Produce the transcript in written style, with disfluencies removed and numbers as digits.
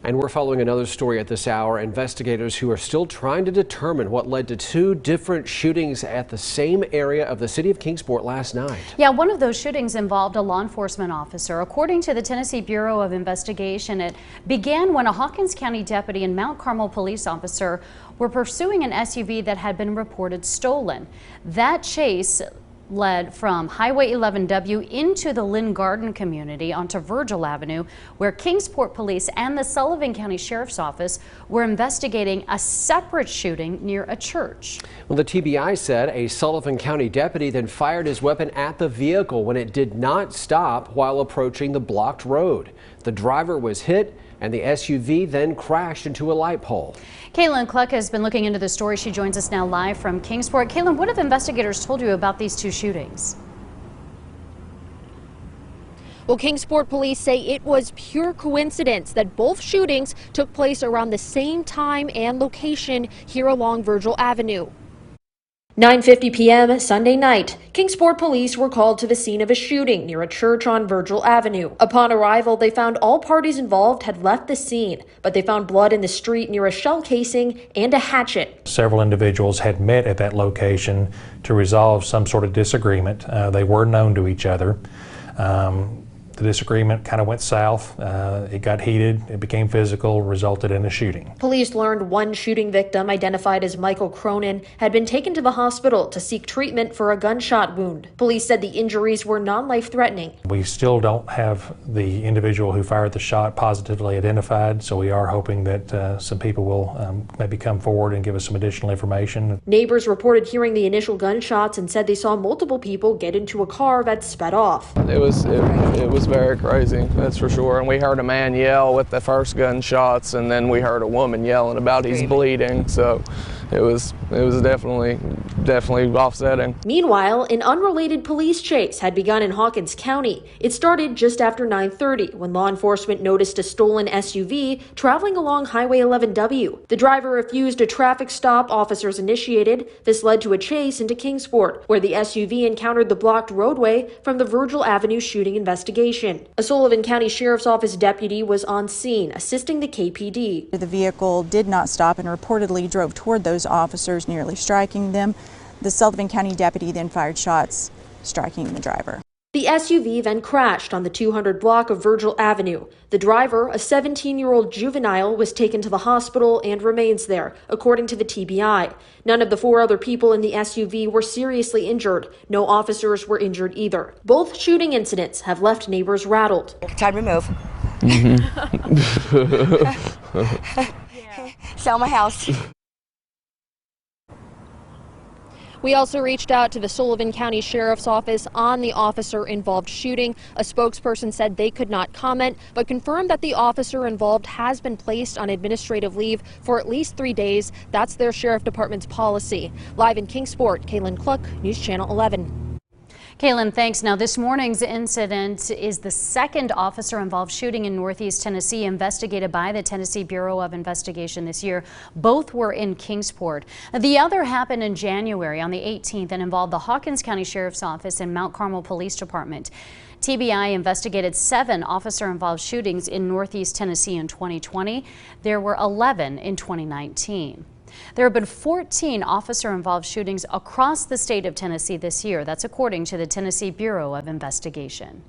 And we're following another story at this hour. Investigators who are still trying to determine what led to two different shootings at the same area of the city of Kingsport last night. Yeah, one of those shootings involved a law enforcement officer. According to the Tennessee Bureau of Investigation, it began when a Hawkins County deputy and Mount Carmel police officer were pursuing an SUV that had been reported stolen. That chase led from Highway 11W into the Lynn Garden community onto Virgil Avenue, where Kingsport police and the Sullivan County Sheriff's Office were investigating a separate shooting near a church. Well, the TBI said a Sullivan County deputy then fired his weapon at the vehicle when it did not stop while approaching the blocked road. The driver was hit and the SUV then crashed into a light pole. Caitlin Cluck has been looking into the story. She joins us now live from Kingsport. Caitlin, what have investigators told you about these two shootings? Well, Kingsport police say it was pure coincidence that both shootings took place around the same time and location here along Virgil Avenue. 9:50 p.m. Sunday night, Kingsport police were called to the scene of a shooting near a church on Virgil Avenue. Upon arrival, they found all parties involved had left the scene, but they found blood in the street near a shell casing and a hatchet. Several individuals had met at that location to resolve some sort of disagreement. They were known to each other. The disagreement kind of went south. It got heated, it became physical, resulted in a shooting. Police learned one shooting victim, identified as Michael Cronin, had been taken to the hospital to seek treatment for a gunshot wound. Police said the injuries were non-life-threatening. We still don't have the individual who fired the shot positively identified, so we are hoping that some people will maybe come forward and give us some additional information. Neighbors reported hearing the initial gunshots and said they saw multiple people get into a car that sped off. It was very crazy, that's for sure. And we heard a man yell with the first gunshots, and then we heard a woman yelling about he's bleeding. So it was definitely offsetting. Meanwhile, an unrelated police chase had begun in Hawkins County. It started just after 9:30 when law enforcement noticed a stolen SUV traveling along Highway 11W. The driver refused a traffic stop officers initiated. This led to a chase into Kingsport, where the SUV encountered the blocked roadway from the Virgil Avenue shooting investigation. A Sullivan County Sheriff's Office deputy was on scene, assisting the KPD. The vehicle did not stop and reportedly drove toward those officers, nearly striking them. The Sullivan County deputy then fired shots, striking the driver. The SUV then crashed on the 200 block of Virgil Avenue. The driver, a 17-year-old juvenile, was taken to the hospital and remains there, according to the TBI. None of the four other people in the SUV were seriously injured. No officers were injured either. Both shooting incidents have left neighbors rattled. Time to move. Sell my house. We also reached out to the Sullivan County Sheriff's Office on the officer-involved shooting. A spokesperson said they could not comment, but confirmed that the officer involved has been placed on administrative leave for at least 3 days. That's their sheriff department's policy. Live in Kingsport, Caitlin Cluck, News Channel 11. Caitlin, thanks. Now, this morning's incident is the second officer-involved shooting in Northeast Tennessee investigated by the Tennessee Bureau of Investigation this year. Both were in Kingsport. The other happened in January on the 18th and involved the Hawkins County Sheriff's Office and Mount Carmel Police Department. TBI investigated 7 officer-involved shootings in Northeast Tennessee in 2020. There were 11 in 2019. There have been 14 officer-involved shootings across the state of Tennessee this year. That's according to the Tennessee Bureau of Investigation.